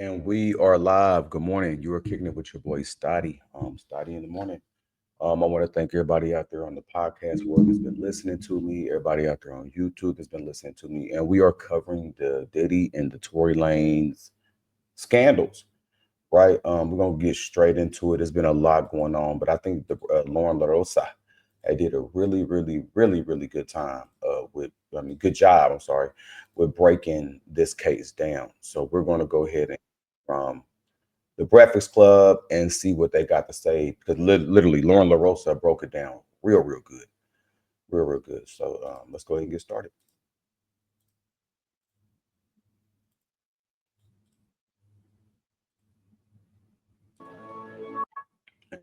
And we are live. Good morning. You are kicking it with your boy Stoddy. Stoddy in the morning. I want to thank everybody out there on the podcast world that's been listening to me. Everybody out there on YouTube that's been listening to me. And we are covering the Diddy and the Tory Lanez scandals, right? We're gonna get straight into it. There's been a lot going on, but I think the Lauren LaRosa, I did a really good time good job. I'm sorry, with breaking this case down. So we're gonna go ahead and from the Breakfast Club and see what they got to say because literally Lauren LaRosa broke it down real good, real good. So let's go ahead and get started.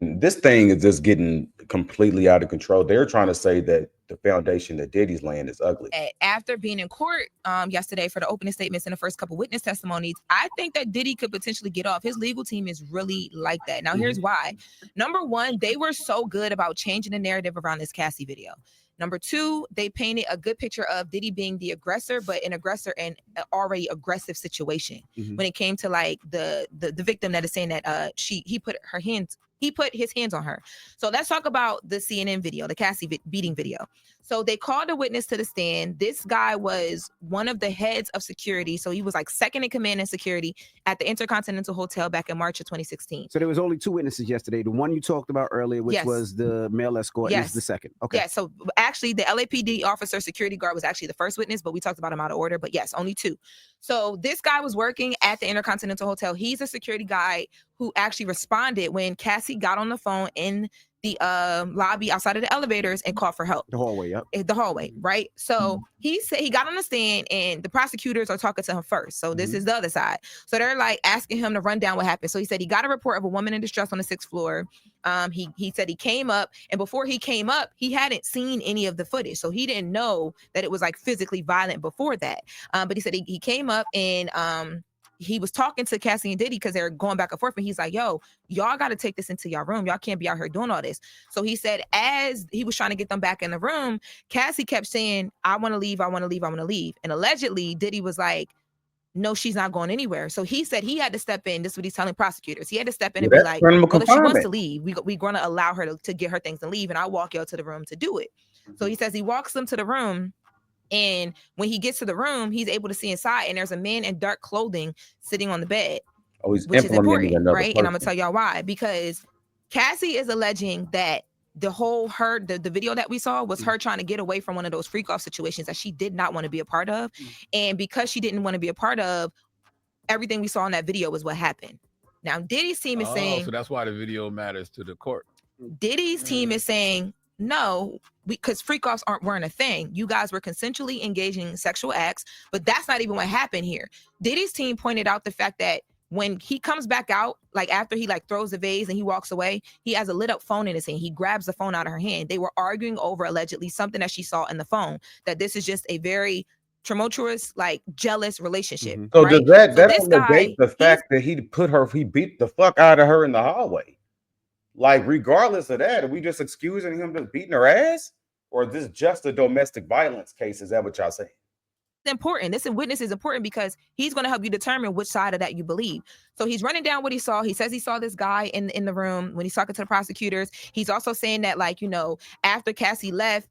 And this thing is just getting completely out of control. They're trying to say that the foundation that Diddy's laying is ugly. After being in court yesterday for the opening statements and the first couple witness testimonies, I think that Diddy could potentially get off. His legal team is really like that. Now, here's why. Number one, they were so good about changing the narrative around this Cassie video. Number two, they painted a good picture of Diddy being the aggressor, but an aggressor in an already aggressive situation. When it came to like the victim that is saying that he put his hands on her. So let's talk about the CNN video, the Cassie beating video. So they called a witness to the stand. This guy was one of the heads of security. So he was like second in command in security at the Intercontinental Hotel back in March of 2016. So there was only two witnesses yesterday. The one you talked about earlier, which was the male escort, is the second. Okay. Yeah. So actually, the LAPD officer, security guard, was actually the first witness, but we talked about him out of order. But yes, only two. So this guy was working at the Intercontinental Hotel. He's a security guy who actually responded when Cassie got on the phone in the lobby outside of the elevators and called for help. The hallway, yep. The hallway, right? So he said he got on the stand and the prosecutors are talking to him first. So this is the other side. So they're like asking him to run down what happened. So he said he got a report of a woman in distress on the 6th floor. He said he came up, and before he came up, he hadn't seen any of the footage. So he didn't know that it was like physically violent before that. But he said he came up and he was talking to Cassie and Diddy because they're going back and forth. And he's like, yo, y'all got to take this into your room. Y'all can't be out here doing all this. So he said, as he was trying to get them back in the room, Cassie kept saying, I want to leave. I want to leave. I want to leave. And allegedly, Diddy was like, no, she's not going anywhere. So he said he had to step in. This is what he's telling prosecutors. He had to step in and be like, well, if she wants to leave, we're going to allow her to get her things and leave. And I'll walk y'all to the room to do it. So he says he walks them to the room. And when he gets to the room, he's able to see inside, and there's a man in dark clothing sitting on the bed, which is important, right? And I'm gonna tell y'all why. Because Cassie is alleging that the video that we saw was her trying to get away from one of those freak off situations that she did not want to be a part of, and because she didn't want to be a part of, everything we saw in that video was what happened. Now Diddy's team is saying, so that's why the video matters to the court. Diddy's team is saying, no, because freak offs weren't a thing. You guys were consensually engaging in sexual acts, but that's not even what happened here. Diddy's team pointed out the fact that when he comes back out, like after he like throws the vase and he walks away, he has a lit up phone in his hand. He grabs the phone out of her hand. They were arguing over allegedly something that she saw in the phone, that this is just a very tumultuous, like jealous relationship. So right? Does that negate the fact that he beat the fuck out of her in the hallway? Like, regardless of that, are we just excusing him just beating her ass? Or is this just a domestic violence case? Is that what y'all saying? It's important. This witness is important because he's going to help you determine which side of that you believe. So he's running down what he saw. He says he saw this guy in the room when he's talking to the prosecutors. He's also saying that, like, you know, after Cassie left,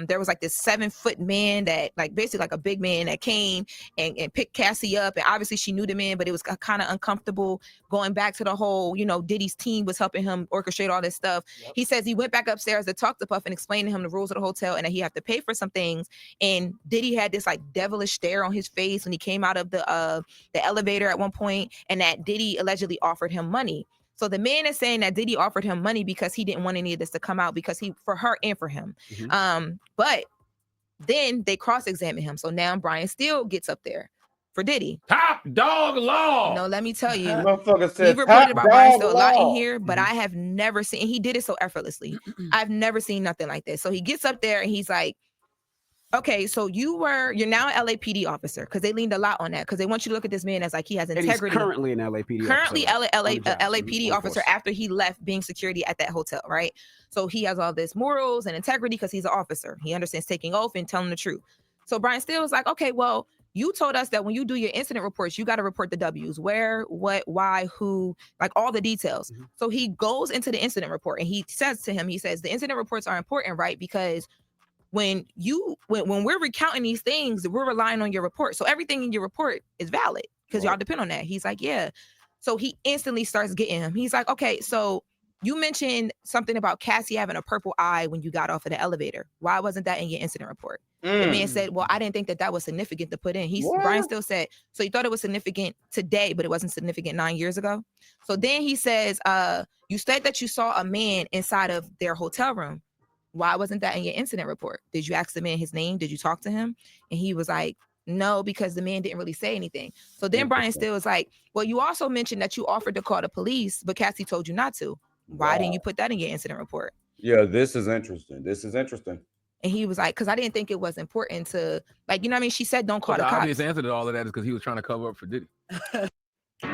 there was like this 7-foot man that, like, basically like a big man that came and picked Cassie up. And obviously she knew the man, but it was kind of uncomfortable going back to the whole, you know, Diddy's team was helping him orchestrate all this stuff. Yep. He says he went back upstairs to talk to Puff and explain to him the rules of the hotel and that he had to pay for some things. And Diddy had this like devilish stare on his face when he came out of the elevator at one point, and that Diddy allegedly offered him money. So the man is saying that Diddy offered him money because he didn't want any of this to come out, because for her and for him. But then they cross-examine him. So now Brian Steele gets up there for Diddy. Top dog law. No, let me tell you. We've reported about Brian Steele a lot in here, but I have never seen, and he did it so effortlessly. I've never seen nothing like this. So he gets up there and he's like, okay, so you're now an LAPD officer, because they leaned a lot on that, because they want you to look at this man as like he has integrity. And he's currently an LAPD currently officer. LAPD officer after he left being security at that hotel, right? So he has all this morals and integrity because he's an officer. He understands taking oath and telling the truth. So Brian Steele was like, okay, well, you told us that when you do your incident reports, you got to report the W's, where, what, why, who, like all the details. So he goes into the incident report and he says to him, he says, the incident reports are important, right? Because when we're recounting these things, we're relying on your report. So everything in your report is valid because y'all depend on that. He's like, yeah. So he instantly starts getting him. He's like, okay, so you mentioned something about Cassie having a purple eye when you got off of the elevator. Why wasn't that in your incident report? The man said, well, I didn't think that was significant to put in. Brian still said, so he thought it was significant today, but it wasn't significant 9 years ago. So then he says, you said that you saw a man inside of their hotel room. Why wasn't that in your incident report? Did you ask the man his name? Did you talk to him? And he was like, no, because the man didn't really say anything. So then Brian still was like, well, you also mentioned that you offered to call the police, but Cassie told you not to. Why didn't you put that in your incident report? Yeah, this is interesting. And he was like, because I didn't think it was important to, like, you know what I mean? She said, don't call the cops. The obvious answer to all of that is because he was trying to cover up for Diddy.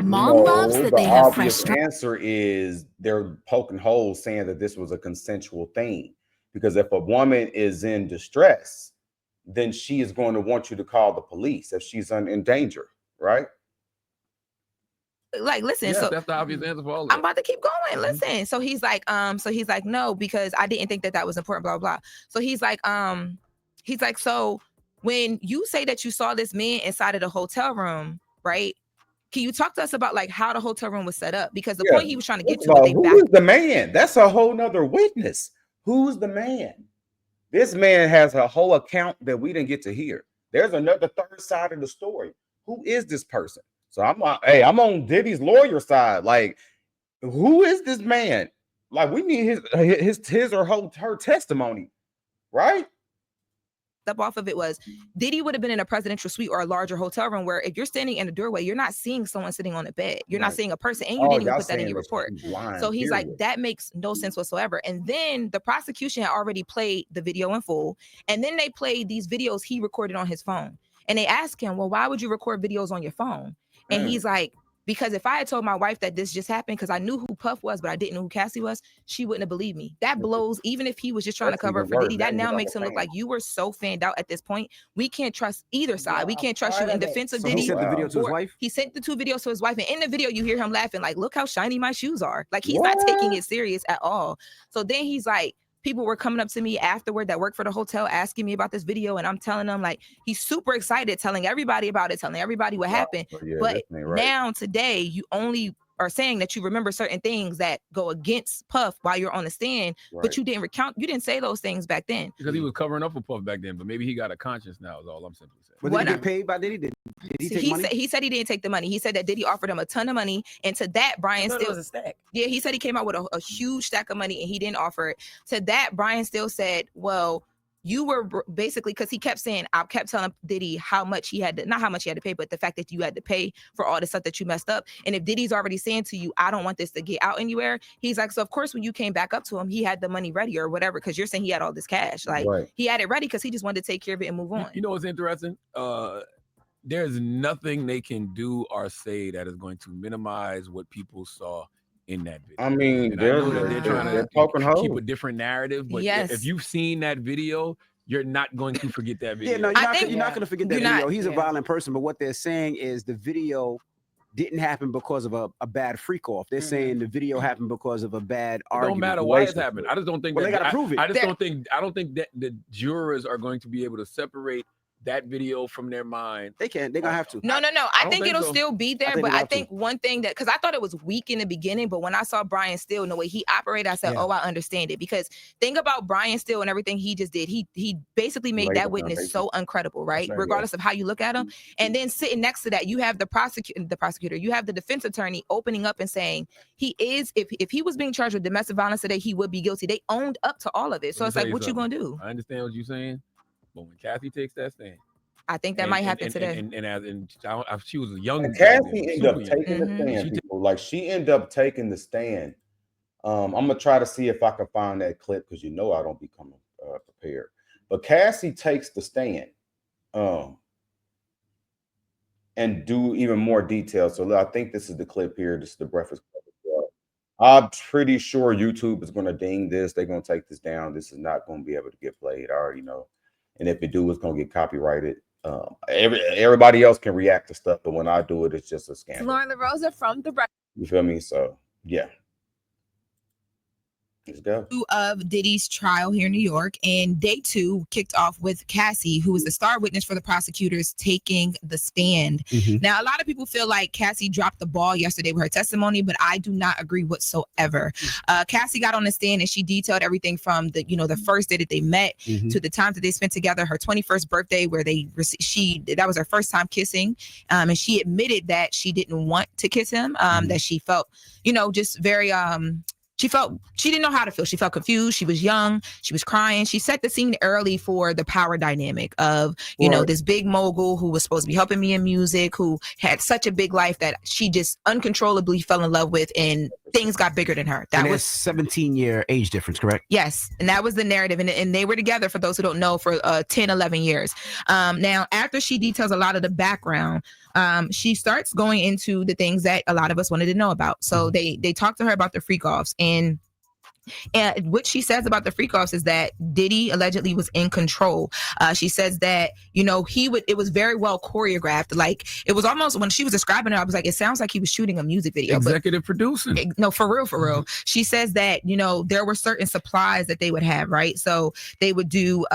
Mom loves that they have fresh. The answer is they're poking holes saying that this was a consensual thing. Because if a woman is in distress, then she is going to want you to call the police if she's in danger, right? Like, listen, so that's the obvious answer for all of it. I'm about to keep going. Listen. So he's like, no, because I didn't think that was important, blah, blah. So he's like, so when you say that you saw this man inside of the hotel room, right? Can you talk to us about like how the hotel room was set up? Because the point he was trying to get to, who is the man? That's a whole nother witness. Who's the man? This man has a whole account that we didn't get to hear. There's another third side of the story. Who is this person? So I'm like, hey, I'm on Diddy's lawyer side. Like, who is this man? Like, we need his or her testimony, right? Up off of it was Diddy would have been in a presidential suite or a larger hotel room where if you're standing in the doorway, you're not seeing someone sitting on a bed. You're not seeing a person, and you didn't even put that in your report. So he's like, that makes no sense whatsoever. And then the prosecution had already played the video in full, and then they played these videos he recorded on his phone. And they asked him, well, why would you record videos on your phone? And he's like, because if I had told my wife that this just happened, because I knew who Puff was, but I didn't know who Cassie was, she wouldn't have believed me. That blows, even if he was just trying to cover up for Diddy, that now makes him look like you were so fanned out at this point. We can't trust either side. We can't trust you in defense of Diddy. He sent the video to his wife? He sent the 2 videos to his wife. And in the video, you hear him laughing, like, look how shiny my shoes are. Like, he's not taking it serious at all. So then he's like, people were coming up to me afterward that worked for the hotel asking me about this video. And I'm telling them, like, he's super excited, telling everybody about it, telling everybody what happened. But now today, you only are saying that you remember certain things that go against Puff while you're on the stand, but you didn't say those things back then. Because he was covering up for Puff back then, but maybe he got a conscience now is all I'm simply saying. But did he get paid by Diddy? Did he take money? He said he didn't take the money. He said that Diddy offered him a ton of money. And to that, Brian still was a stack. Yeah, he said he came out with a huge stack of money and he didn't offer it. To that, Brian still said, well, you were basically, because he kept saying, I kept telling Diddy how much he had to, not how much he had to pay, but the fact that you had to pay for all the stuff that you messed up. And if Diddy's already saying to you, I don't want this to get out anywhere, he's like, so of course, when you came back up to him, he had the money ready or whatever, because you're saying he had all this cash. Like, he had it ready because he just wanted to take care of it and move on. You know what's interesting? There's nothing they can do or say that is going to minimize what people saw in that video. I mean, they're trying to keep a different narrative, but if you've seen that video, you're not going to forget that video. Yeah, no, you're not going to forget that video. He's a violent person, but what they're saying is the video didn't happen because of a bad freak off. They're saying the video happened because of a bad argument. Don't matter why it's happened. I just don't think they got to prove it. I don't think that the jurors are going to be able to separate that video from their mind. They're gonna have to. No. I think it'll still be there, but I think one thing that, because I thought it was weak in the beginning, but when I saw Brian Steele and the way he operated, I said, oh, I understand it. Because think about Brian Steele and everything he just did. He basically made that witness so uncredible, right? Regardless of how you look at him. And then sitting next to that, you have the prosecutor, you have the defense attorney opening up and saying he is, if he was being charged with domestic violence today, he would be guilty. They owned up to all of it. So it's like, what you gonna do? I understand what you're saying. But when Cassie takes that stand, I think that might happen today. And she was a young. Cassie ended up taking the stand. Like, she ended up taking the stand. I'm gonna try to see if I can find that clip, because I don't become prepared. But Cassie takes the stand, and do even more details. So I think this is the clip here. This is the Breakfast Club as well. I'm pretty sure YouTube is gonna ding this. They're gonna take this down. This is not gonna be able to get played. I already know. And if it do, it's gonna get copyrighted. Everybody else can react to stuff, but when I do it, it's just a scandal. Lauren LaRosa from the You feel me? So yeah. Let's go. Of Diddy's trial here in New York, and day 2 kicked off with Cassie, who was the star witness for the prosecutors taking the stand. Now, a lot of people feel like Cassie dropped the ball yesterday with her testimony, but I do not agree whatsoever. Cassie got on the stand and she detailed everything from the first day that they met to the time that they spent together, her 21st birthday, where that was her first time kissing, and she admitted that she didn't want to kiss him, that she felt, just very she didn't know how to feel. She felt confused. She was young. She was crying. She set the scene early for the power dynamic of, this big mogul who was supposed to be helping me in music, who had such a big life that she just uncontrollably fell in love with, and things got bigger than her. That was 17-year age difference, correct? Yes. And that was the narrative. And they were together, for those who don't know, for 10, 11 years. Now, after she details a lot of the background, she starts going into the things that a lot of us wanted to know about. So they talked to her about the freak-offs, and what she says about the freak-offs is that Diddy allegedly was in control. She says that, it was very well choreographed. Like, it was almost, when she was describing it, I was like, it sounds like he was shooting a music video. Executive producing. No, for real. She says that, there were certain supplies that they would have, right? So they would do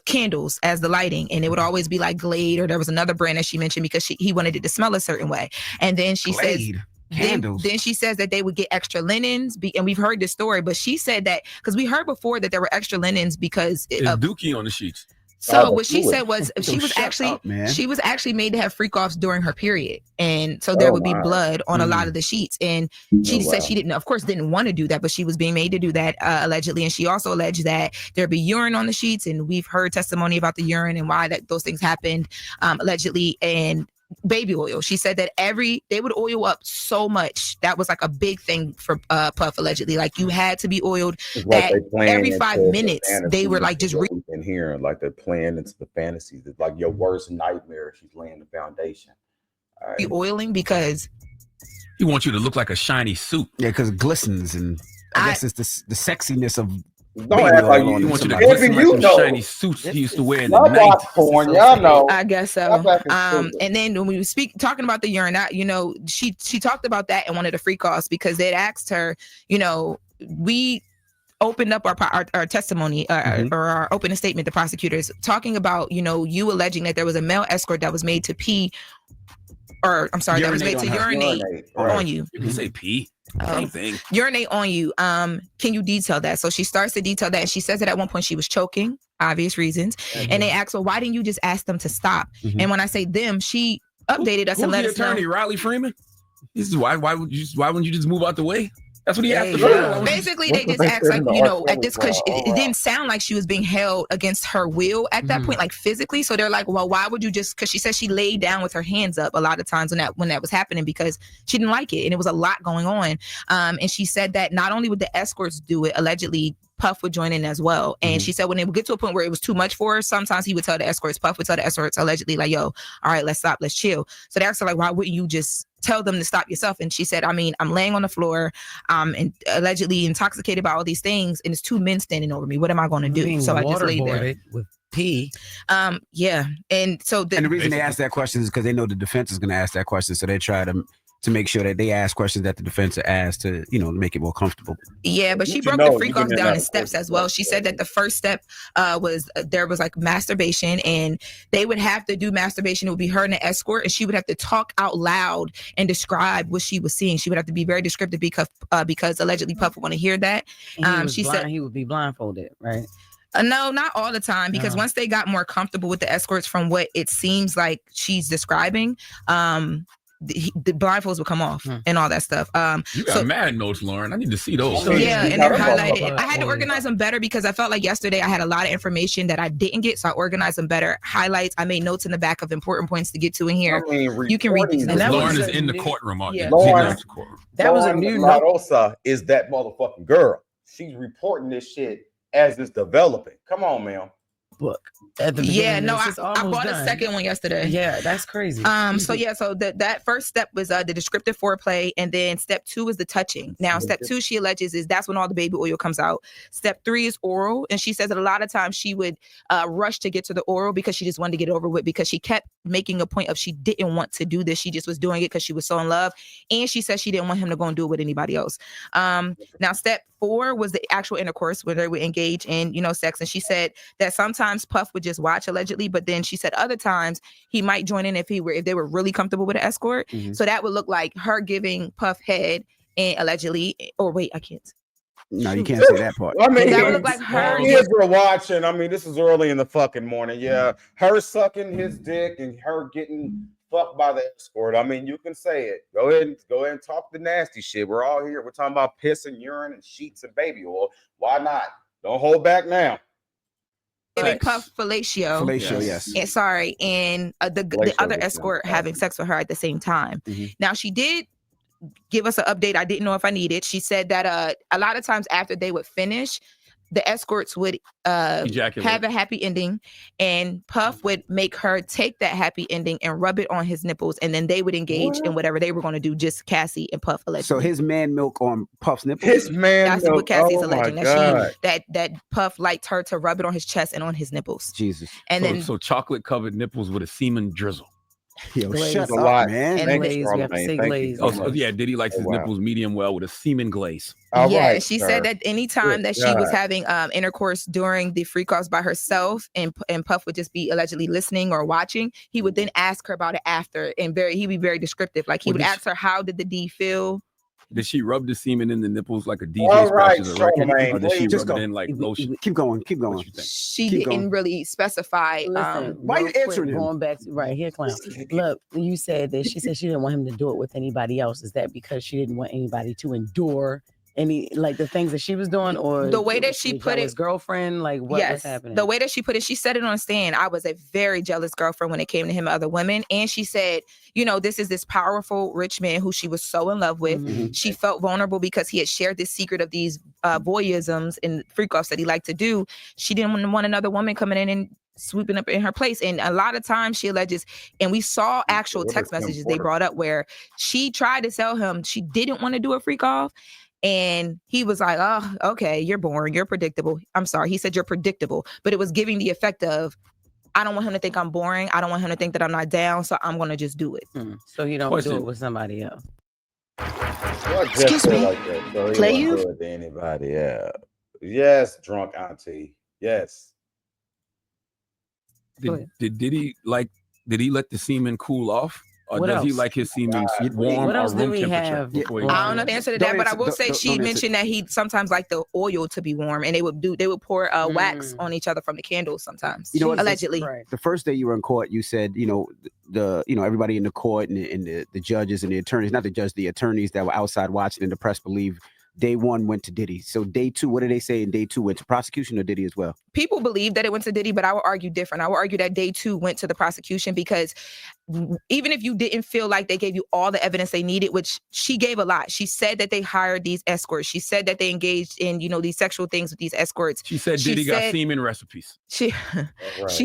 candles as the lighting, and it would always be like Glade, or there was another brand that she mentioned because he wanted it to smell a certain way. And then she Glade. says Candles. Then she says that they would get extra linens, and we've heard this story, but she said that because we heard before that there were extra linens because of Dookie on the sheets. So what she said was she was actually made to have freak-offs during her period, and so there would be blood on a lot of the sheets. And she said she didn't want to do that, but she was being made to do that allegedly. And she also alleged that there'd be urine on the sheets, and we've heard testimony about the urine and why those things happened allegedly. And baby oil. She said that they would oil up so much. That was like a big thing for Puff allegedly. Like, you had to be oiled. That every 5 minutes they were like just we've been hearing, like, they're playing into the fantasies. It's like your worst nightmare. She's laying the foundation. Be oiling because he wants you to look like a shiny suit. Yeah, because it glistens, and I guess it's the sexiness of. Don't act like you want you to glisten like some shiny suits he used to wear in the night. Y'all know. I guess so. And then when we were talking about the urine, she talked about that in one of the freak-offs because they'd asked her, we opened up our testimony or our opening statement, the prosecutors, talking about, you alleging that there was a male escort that was made to pee, or I'm sorry, that was made to urinate on you. You can say pee. Same thing. Urinate on you. Can you detail that? So she starts to detail that, and she says that at one point she was choking, obvious reasons. And they asked, well, why didn't you just ask them to stop? And when I say them, she updated us and let us know. Attorney Riley Freeman? This is why wouldn't you just move out the way? That's what he asked her. Basically, they just asked, like, at this, because it didn't sound like she was being held against her will at that point, like physically. So they're like, well, why would you just, because she said she laid down with her hands up a lot of times when that was happening because she didn't like it. And it was a lot going on. And she said that not only would the escorts do it, allegedly, Puff would join in as well. And she said when they would get to a point where it was too much for her, sometimes he would tell the escorts, Puff would tell the escorts allegedly, like, yo, all right, let's stop, let's chill. So they asked her, like, why wouldn't you just tell them to stop yourself? And she said, I mean, I'm laying on the floor, and allegedly intoxicated by all these things, and it's 2 men standing over me. What am I going to do? So I just lay there with pee. Yeah. And so the reason they ask that question is because they know the defense is going to ask that question, so they try to make sure that they ask questions that the defense are asked to, to make it more comfortable. Yeah, but she broke the freak-offs down in steps as well. She said that the first step was there was like masturbation, and they would have to do masturbation. It would be her and the escort, and she would have to talk out loud and describe what she was seeing. She would have to be very descriptive because allegedly Puff would want to hear that. She said he would be blindfolded, right? No, not all the time, because once they got more comfortable with the escorts, from what it seems like she's describing, the blindfolds would come off and all that stuff. You got mad notes, Lauren. I need to see those. Yeah, and they're highlighted. I had to organize them better because I felt like yesterday I had a lot of information that I didn't get, so I organized them better. Highlights. I made notes in the back of important points to get to in here. You can read these. Lauren is in the courtroom. Lauren, that was a new LaRosa is that motherfucking girl. She's reporting this shit as it's developing. Come on, man. book at the beginning. Yeah, no, It's I bought done. a second one yesterday. Yeah, that's crazy. So that first step was the descriptive foreplay, and then step 2 is the touching. Now, step 2, she alleges, is that's when all the baby oil comes out. Step 3 is oral, and she says that a lot of times she would rush to get to the oral because she just wanted to get it over with, because she kept making a point of she didn't want to do this. She just was doing it because she was so in love, and she said she didn't want him to go and do it with anybody else. Now, step 4 was the actual intercourse where they would engage in, sex, and she said that sometimes Puff would just watch, allegedly, but then she said other times he might join in if they were really comfortable with an escort. Mm-hmm. So that would look like her giving Puff head, and allegedly, or wait, I can't. No, you can't say that part. I mean, that would look like her. Kids were watching. I mean, this is early in the fucking morning. Yeah, her sucking his dick and her getting fucked by the escort. I mean, you can say it. Go ahead and talk the nasty shit. We're all here. We're talking about piss and urine and sheets and baby oil. Why not? Don't hold back now. Giving Puff fellatio. Fellatio, yes. And sorry, and the other escort having sex with her at the same time. Mm-hmm. Now, she did give us an update. I didn't know if I needed. She said that a lot of times after they would finish, the escorts would have a happy ending, and Puff would make her take that happy ending and rub it on his nipples, and then they would engage in whatever they were going to do, just Cassie and Puff allegedly. So his man milk on Puff's nipples? His man That's milk. what Cassie's alleging, God. that Puff liked her to rub it on his chest and on his nipples. Jesus. And so chocolate covered nipples with a semen drizzle. Yo, shut a up, lot, man. And glaze, we have to say glaze. Yeah, Diddy likes his nipples medium well with a semen glaze. She said that anytime that she was having intercourse during the freak offs by herself, and Puff would just be allegedly listening or watching, he would then ask her about it after, and he'd be very descriptive. Like he would ask her, how did the D feel? Did she rub the semen in the nipples like a DJ scratches a record? Or did she rub it in like lotion? Keep going. She didn't really specify. Listen, why are you answering him? Going back to, right here, clown. Look, you said that she said she didn't want him to do it with anybody else. Is that because she didn't want anybody to endure any, like, the things that she was doing, or the way that she put it, his girlfriend, like, what was happening? The way that she put it, she said it on stand. I was a very jealous girlfriend when it came to him and other women. And she said, this is this powerful rich man who she was so in love with. Mm-hmm. She felt vulnerable because he had shared this secret of these voyeurisms and freak offs that he liked to do. She didn't want another woman coming in and swooping up in her place. And a lot of times she alleges, and we saw actual text messages they brought up where she tried to tell him she didn't want to do a freak off. And he was like, oh, okay, you're boring. You're predictable. I'm sorry. He said you're predictable. But it was giving the effect of, I don't want him to think I'm boring. I don't want him to think that I'm not down. So I'm going to just do it. So he don't do it with somebody else. Excuse me. Like that, so Play you? Do it to anybody. Yeah. Yes, drunk auntie. Yes. Did Diddy let the semen cool off? Or What does else? he like his semen warm What or else do room we temperature? have? Before he I don't know the answer to that, but I will say she mentioned that he sometimes liked the oil to be warm, and they would pour wax on each other from the candles sometimes. Allegedly. The first day you were in court, you said, everybody in the court and the judges and the attorneys, not the judge, the attorneys that were outside watching and the press believe day 1 went to Diddy. So day 2, what did they say in day 2? Went to prosecution or Diddy as well? People believe that it went to Diddy, but I would argue different. I would argue that day 2 went to the prosecution, because even if you didn't feel like they gave you all the evidence they needed, which she gave a lot. She said that they hired these escorts. She said that they engaged in, these sexual things with these escorts. She said Diddy got semen recipes. She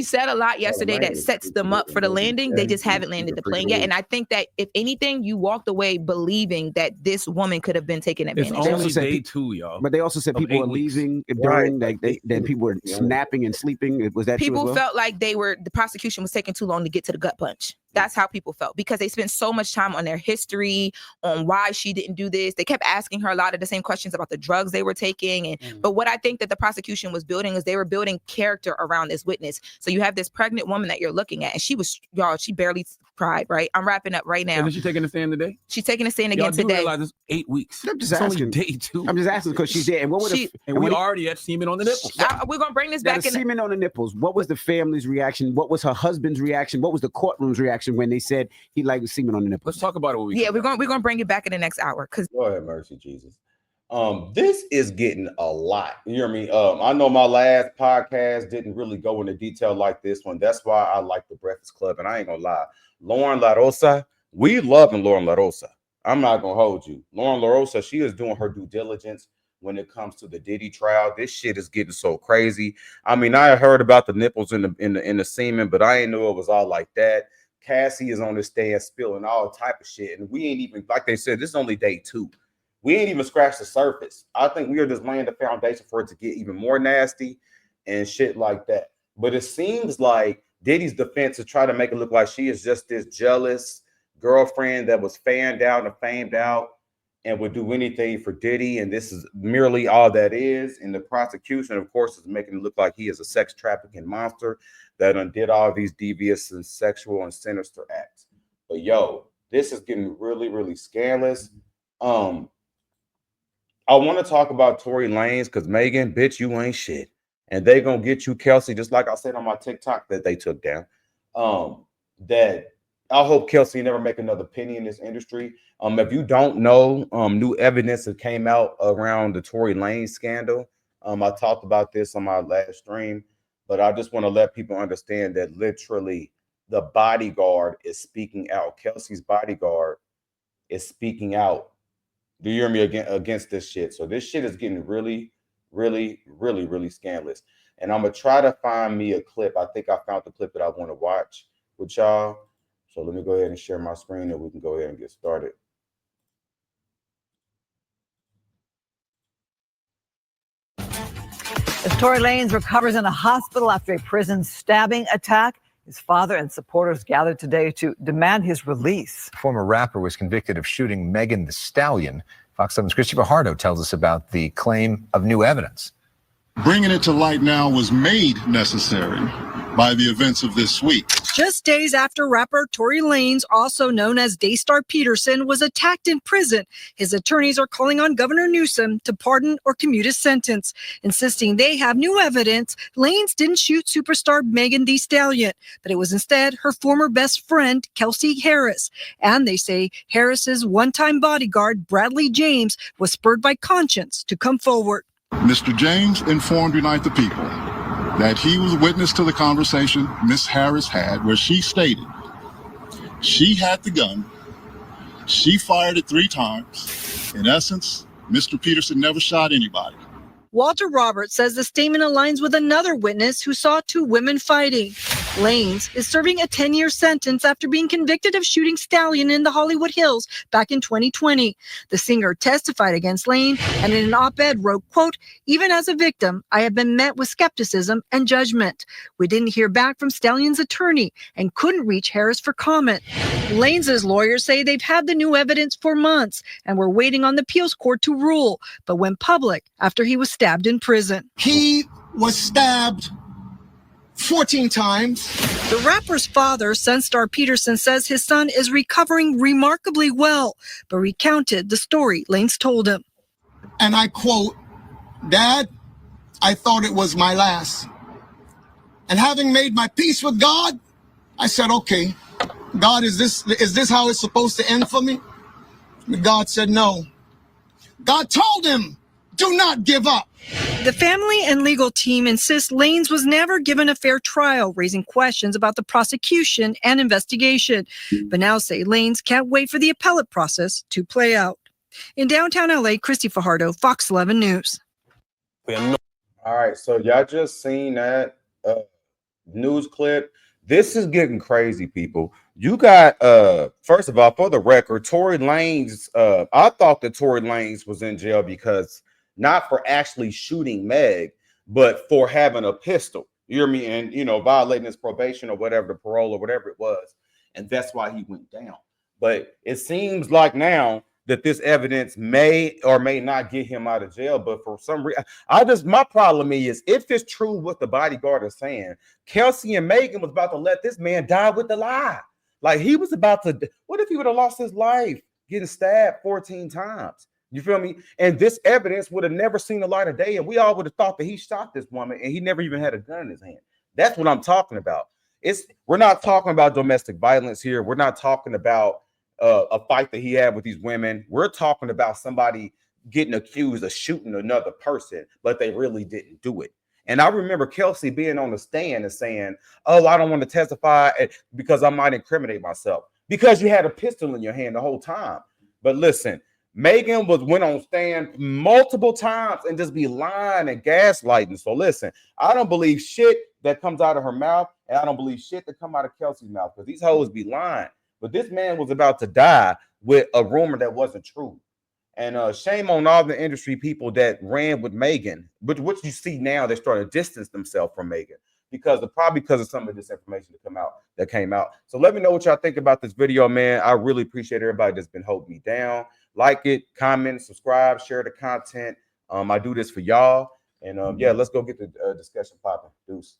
said a lot yesterday that sets them up for the landing. They just haven't landed the plane yet. And I think that if anything, you walked away believing that this woman could have been taken advantage of. It's only day 2, y'all. But they also said people were leaving during, then people were snapping and sleeping. Was that people true as well? felt like the prosecution was taking too long to get to the gut punch. That's how people felt, because they spent so much time on their history, on why she didn't do this. They kept asking her a lot of the same questions about the drugs they were taking. But what I think that the prosecution was building is they were building character around this witness. So you have this pregnant woman that you're looking at, and she barely cried, right? I'm wrapping up right now. And is she taking a stand today? She's taking a stand again today. Realize it's 8 weeks. I'm just it's asking. only day 2. I'm just asking because she's there. And and we already had semen on the nipples. We're going to bring this back in. Semen on the nipples. What was the family's reaction? What was her husband's reaction? What was the courtroom's reaction when they said he liked semen on the nipples? Let's talk about it. We're going to bring it back in the next hour. Go ahead, mercy, Jesus. This is getting a lot. You hear me? I know my last podcast didn't really go into detail like this one. That's why I like the Breakfast Club. And I ain't gonna lie, Lauren LaRosa, we loving Lauren LaRosa. I'm not gonna hold you. Lauren LaRosa, she is doing her due diligence. when it comes to the Diddy trial. This shit is getting so crazy. I mean, I heard about the nipples in the semen, but I didn't know it was all like that. Cassie is on the stand spilling all type of shit, and we ain't even, like they said, this is only day 2. We ain't even scratched the surface. I think we are just laying the foundation for it to get even more nasty and shit like that. But it seems like Diddy's defense is trying to make it look like she is just this jealous girlfriend that was fanned out and famed out and would do anything for Diddy. And this is merely all that is. And the prosecution, of course, is making it look like he is a sex trafficking monster that undid all these devious and sexual and sinister acts. But yo, this is getting really, really scandalous. I want to talk about Tory Lanez because Megan, bitch, you ain't shit. And they gonna get you, Kelsey, just like I said on my TikTok that they took down. That I hope Kelsey never make another penny in this industry. If you don't know, new evidence that came out around the Tory Lanez scandal. I talked about this on my last stream, but I just want to let people understand that literally the bodyguard is speaking out. Kelsey's bodyguard is speaking out. Do you hear me against this shit? So this shit is getting really, really, really, really scandalous. And I'm gonna try to find me a clip. I think I found the clip that I want to watch with y'all. So let me go ahead and share my screen and we can go ahead and get started. As Tory Lanez recovers in a hospital after a prison stabbing attack, his father and supporters gathered today to demand his release. Former rapper was convicted of shooting Megan Thee Stallion. Fox 7's Christopher Hardo tells us about the claim of new evidence. Bringing it to light now was made necessary by the events of this week. Just days after rapper Tory Lanez, also known as Daystar Peterson, was attacked in prison, his attorneys are calling on Governor Newsom to pardon or commute his sentence, insisting they have new evidence Lanez didn't shoot superstar Megan Thee Stallion, but it was instead her former best friend, Kelsey Harris. And they say Harris's one-time bodyguard, Bradley James, was spurred by conscience to come forward. Mr. James informed Unite the People that he was witness to the conversation Miss Harris had where she stated she had the gun, she fired it 3 times. In essence, Mr. Peterson never shot anybody. Walter Roberts says the statement aligns with another witness who saw 2 women fighting. Lanez is serving a 10-year sentence after being convicted of shooting Stallion in the Hollywood Hills back in 2020. The singer testified against Lanez and in an op-ed wrote, quote, "Even as a victim, I have been met with skepticism and judgment. We didn't hear back from Stallion's attorney and couldn't reach Harris for comment." Lanez's lawyers say they've had the new evidence for months and were waiting on the appeals court to rule, but went public after he was stabbed in prison. He was stabbed 14 times. The rapper's father, Sunstar Peterson, says his son is recovering remarkably well, but recounted the story Lanez told him. And I quote, "Dad, I thought it was my last. And having made my peace with God, I said, okay, God, is this how it's supposed to end for me?" But God said no. God told him, "Do not give up." The family and legal team insists Lanez was never given a fair trial, raising questions about the prosecution and investigation, but now say Lanez can't wait for the appellate process to play out. In downtown LA, Christy Fajardo, Fox 11 News. All right, so y'all just seen that news clip. This is getting crazy, people. You got first of all, for the record, Tory Lanez, I thought that Tory Lanez was in jail because not for actually shooting Meg, but for having a pistol. You hear me? And violating his probation or whatever, the parole or whatever it was. And that's why he went down. But it seems like now that this evidence may or may not get him out of jail. But for some reason, my problem is, if it's true what the bodyguard is saying, Kelsey and Megan was about to let this man die with the lie. Like he was about to, what if he would have lost his life getting stabbed 14 times? You feel me? And this evidence would have never seen the light of day. And we all would have thought that he shot this woman and he never even had a gun in his hand. That's what I'm talking about. We're not talking about domestic violence here. We're not talking about a fight that he had with these women. We're talking about somebody getting accused of shooting another person, but they really didn't do it. And I remember Kelsey being on the stand and saying, "Oh, I don't want to testify because I might incriminate myself," because you had a pistol in your hand the whole time. But listen, Megan went on stand multiple times and just be lying and gaslighting. So listen, I don't believe shit that comes out of her mouth, and I don't believe shit that come out of Kelsey's mouth, because these hoes be lying. But this man was about to die with a rumor that wasn't true. And shame on all the industry people that ran with Megan, but what you see now, they're starting to distance themselves from Megan probably because of some of this information that came out. So let me know what y'all think about this video, man. I really appreciate everybody that's been holding me down. Like it, comment, subscribe, share the content. I do this for y'all. And yeah, let's go get the discussion popping. Deuce.